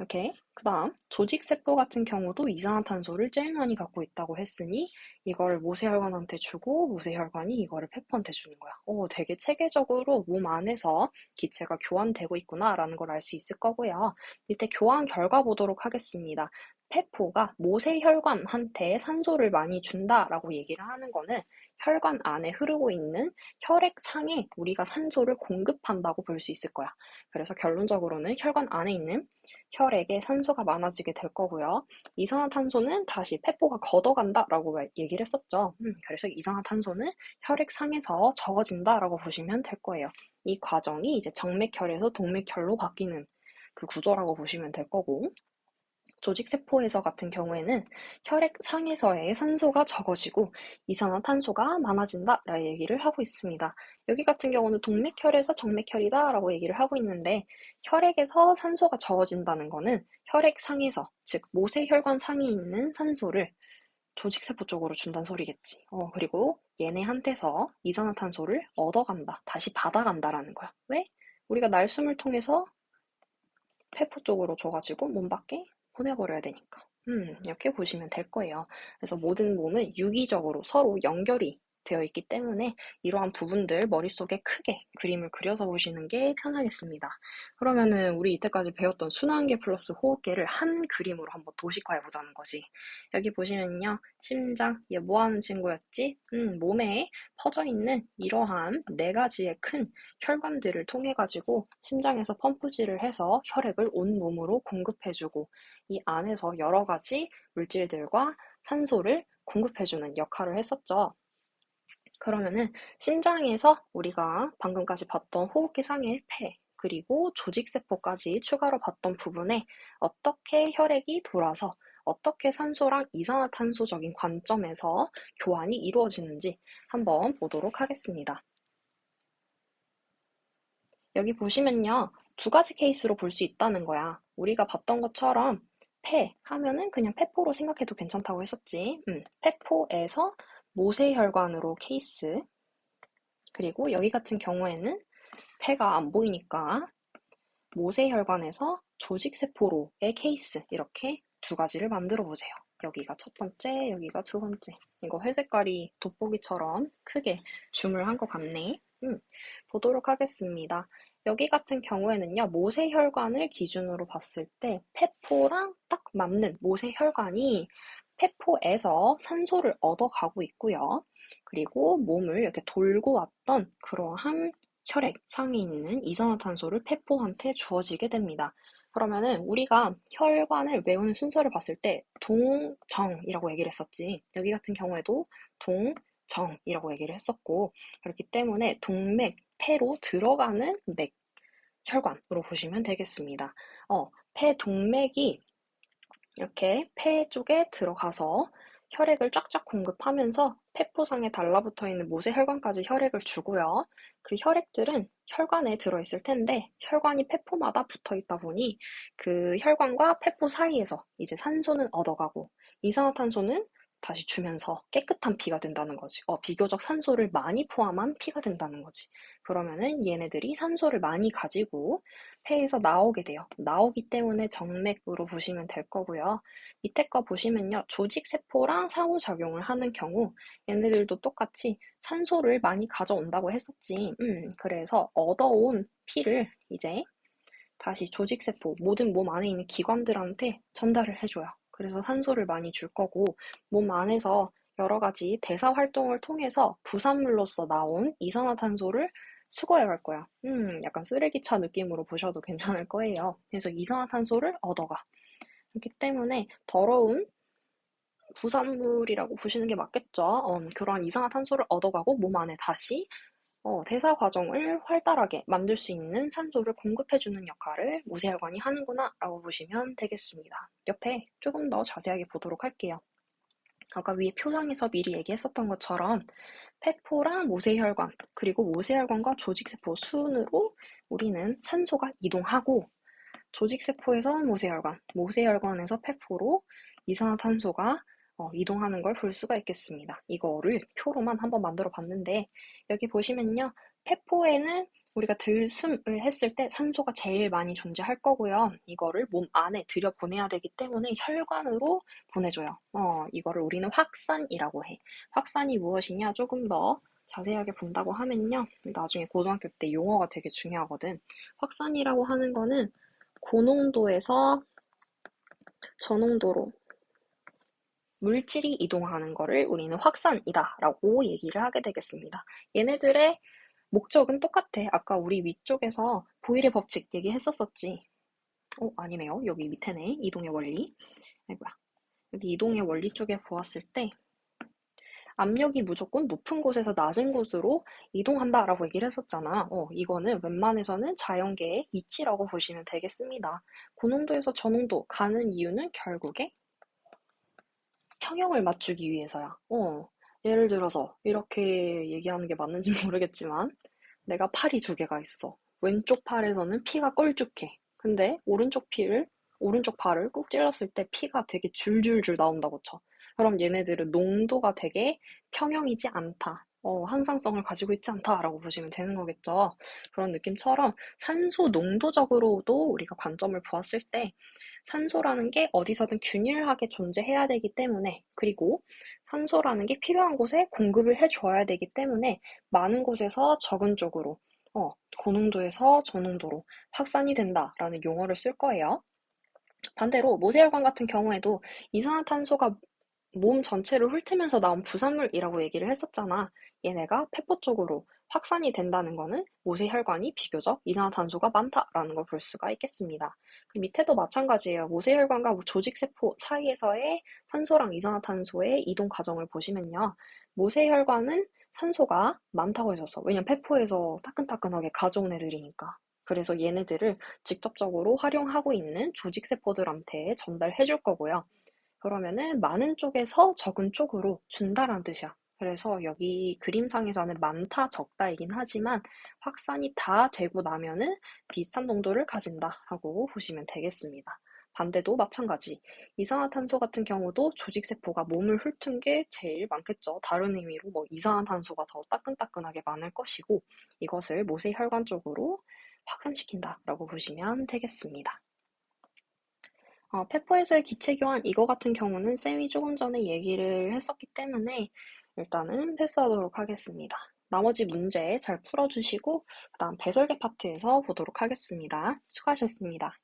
오케이. 그 다음 조직세포 같은 경우도 이산화탄소를 제일 많이 갖고 있다고 했으니 이거를 모세혈관한테 주고 모세혈관이 이거를 세포한테 주는 거야. 되게 체계적으로 몸 안에서 기체가 교환되고 있구나라는 걸 알 수 있을 거고요. 밑에 교환 결과 보도록 하겠습니다. 세포가 모세혈관한테 산소를 많이 준다라고 얘기를 하는 거는 혈관 안에 흐르고 있는 혈액상에 우리가 산소를 공급한다고 볼 수 있을 거야. 그래서 결론적으로는 혈관 안에 있는 혈액에 산소가 많아지게 될 거고요. 이산화탄소는 다시 세포가 걷어간다라고 얘기를 했었죠. 그래서 이산화탄소는 혈액상에서 적어진다라고 보시면 될 거예요. 이 과정이 이제 정맥혈에서 동맥혈로 바뀌는 그 구조라고 보시면 될 거고, 조직세포에서 같은 경우에는 혈액상에서의 산소가 적어지고 이산화탄소가 많아진다라는 얘기를 하고 있습니다. 여기 같은 경우는 동맥혈에서 정맥혈이다라고 얘기를 하고 있는데 혈액에서 산소가 적어진다는 거는 혈액상에서, 즉 모세혈관 상에 있는 산소를 조직세포 쪽으로 준다는 소리겠지. 그리고 얘네한테서 이산화탄소를 얻어간다, 다시 받아간다라는 거야. 왜? 우리가 날숨을 통해서 세포 쪽으로 줘가지고 몸 밖에 보내버려야 되니까. 이렇게 보시면 될 거예요. 그래서 모든 몸은 유기적으로 서로 연결이 되어 있기 때문에 이러한 부분들 머릿속에 크게 그림을 그려서 보시는 게 편하겠습니다. 그러면은 우리 이때까지 배웠던 순환계 플러스 호흡계를 한 그림으로 한번 도식화해 보자는 거지. 여기 보시면요. 심장, 얘 뭐 하는 친구였지? 몸에 퍼져 있는 이러한 네 가지의 큰 혈관들을 통해 가지고 심장에서 펌프질을 해서 혈액을 온 몸으로 공급해주고 이 안에서 여러 가지 물질들과 산소를 공급해주는 역할을 했었죠. 그러면은 심장에서 우리가 방금까지 봤던 호흡기상의 폐, 그리고 조직세포까지 추가로 봤던 부분에 어떻게 혈액이 돌아서 어떻게 산소랑 이산화탄소적인 관점에서 교환이 이루어지는지 한번 보도록 하겠습니다. 여기 보시면요. 두 가지 케이스로 볼 수 있다는 거야. 우리가 봤던 것처럼 폐 하면은 그냥 폐포로 생각해도 괜찮다고 했었지. 폐포에서 모세혈관으로 케이스. 그리고 여기 같은 경우에는 폐가 안 보이니까 모세혈관에서 조직세포로의 케이스. 이렇게 두 가지를 만들어 보세요. 여기가 첫 번째, 여기가 두 번째. 이거 회색깔이 돋보기처럼 크게 줌을 한 것 같네. 보도록 하겠습니다. 여기 같은 경우에는요, 모세혈관을 기준으로 봤을 때 폐포랑 딱 맞는 모세혈관이 폐포에서 산소를 얻어가고 있고요. 그리고 몸을 이렇게 돌고 왔던 그러한 혈액상에 있는 이산화탄소를 폐포한테 주어지게 됩니다. 그러면은 우리가 혈관을 외우는 순서를 봤을 때 동정이라고 얘기를 했었지. 여기 같은 경우에도 동정이라고 얘기를 했었고, 그렇기 때문에 동맥, 폐로 들어가는 맥, 혈관으로 보시면 되겠습니다. 폐 동맥이 이렇게 폐 쪽에 들어가서 혈액을 쫙쫙 공급하면서 폐포상에 달라붙어 있는 모세혈관까지 혈액을 주고요. 그 혈액들은 혈관에 들어있을 텐데 혈관이 폐포마다 붙어 있다 보니 그 혈관과 폐포 사이에서 이제 산소는 얻어가고 이산화탄소는 다시 주면서 깨끗한 피가 된다는 거지. 비교적 산소를 많이 포함한 피가 된다는 거지. 그러면은 얘네들이 산소를 많이 가지고 폐에서 나오게 돼요. 나오기 때문에 정맥으로 보시면 될 거고요. 밑에 거 보시면요. 조직세포랑 상호작용을 하는 경우 얘네들도 똑같이 산소를 많이 가져온다고 했었지. 그래서 얻어온 피를 이제 다시 조직세포, 모든 몸 안에 있는 기관들한테 전달을 해줘요. 그래서 산소를 많이 줄 거고, 몸 안에서 여러 가지 대사 활동을 통해서 부산물로서 나온 이산화탄소를 수거해 갈 거야. 약간 쓰레기차 느낌으로 보셔도 괜찮을 거예요. 그래서 이산화탄소를 얻어가. 그렇기 때문에 더러운 부산물이라고 보시는 게 맞겠죠. 그러한 이산화탄소를 얻어가고 몸 안에 다시 대사 과정을 활달하게 만들 수 있는 산소를 공급해주는 역할을 모세혈관이 하는구나 라고 보시면 되겠습니다. 옆에 조금 더 자세하게 보도록 할게요. 아까 위에 표상에서 미리 얘기했었던 것처럼 폐포랑 모세혈관, 그리고 모세혈관과 조직세포 순으로 우리는 산소가 이동하고 조직세포에서 모세혈관, 모세혈관에서 폐포로 이산화탄소가 이동하는 걸 볼 수가 있겠습니다. 이거를 표로만 한번 만들어 봤는데 여기 보시면요. 폐포에는 우리가 들숨을 했을 때 산소가 제일 많이 존재할 거고요. 이거를 몸 안에 들여보내야 되기 때문에 혈관으로 보내줘요. 이거를 우리는 확산이라고 해. 확산이 무엇이냐? 조금 더 자세하게 본다고 하면요. 나중에 고등학교 때 용어가 되게 중요하거든. 확산이라고 하는 거는 고농도에서 저농도로 물질이 이동하는 거를 우리는 확산이다 라고 얘기를 하게 되겠습니다. 얘네들의 목적은 똑같아. 아까 우리 위쪽에서 보일의 법칙 얘기했었었지. 아니네요. 여기 밑에네. 이동의 원리. 아이고야. 여기 이동의 원리 쪽에 보았을 때 압력이 무조건 높은 곳에서 낮은 곳으로 이동한다라고 얘기를 했었잖아. 이거는 웬만해서는 자연계의 이치라고 보시면 되겠습니다. 고농도에서 저농도 가는 이유는 결국에 평형을 맞추기 위해서야. 예를 들어서 이렇게 얘기하는 게 맞는지 모르겠지만 내가 팔이 두 개가 있어. 왼쪽 팔에서는 피가 껄쭉해. 근데 오른쪽 팔을 꾹 찔렀을 때 피가 되게 줄줄줄 나온다고 쳐. 그럼 얘네들은 농도가 되게 평형이지 않다. 항상성을 가지고 있지 않다라고 보시면 되는 거겠죠. 그런 느낌처럼 산소 농도적으로도 우리가 관점을 보았을 때 산소라는 게 어디서든 균일하게 존재해야 되기 때문에, 그리고 산소라는 게 필요한 곳에 공급을 해줘야 되기 때문에 많은 곳에서 적은 쪽으로, 고농도에서 저농도로 확산이 된다라는 용어를 쓸 거예요. 반대로 모세혈관 같은 경우에도 이산화탄소가 몸 전체를 훑으면서 나온 부산물이라고 얘기를 했었잖아. 얘네가 폐포 쪽으로 확산이 된다는 거는 모세혈관이 비교적 이산화탄소가 많다라는 걸 볼 수가 있겠습니다. 그 밑에도 마찬가지예요. 모세혈관과 조직세포 사이에서의 산소랑 이산화탄소의 이동 과정을 보시면요. 모세혈관은 산소가 많다고 했었어. 왜냐면 폐포에서 따끈따끈하게 가져온 애들이니까. 그래서 얘네들을 직접적으로 활용하고 있는 조직세포들한테 전달해 줄 거고요. 그러면은 많은 쪽에서 적은 쪽으로 준다라는 뜻이야. 그래서 여기 그림상에서는 많다, 적다이긴 하지만 확산이 다 되고 나면은 비슷한 농도를 가진다라고 보시면 되겠습니다. 반대도 마찬가지. 이산화탄소 같은 경우도 조직세포가 몸을 훑은 게 제일 많겠죠. 다른 의미로 뭐 이산화탄소가 더 따끈따끈하게 많을 것이고 이것을 모세혈관 쪽으로 확산시킨다라고 보시면 되겠습니다. 페퍼에서의 기체 교환 이거 같은 경우는 쌤이 조금 전에 얘기를 했었기 때문에 일단은 패스하도록 하겠습니다. 나머지 문제 잘 풀어주시고 그다음 배설계 파트에서 보도록 하겠습니다. 수고하셨습니다.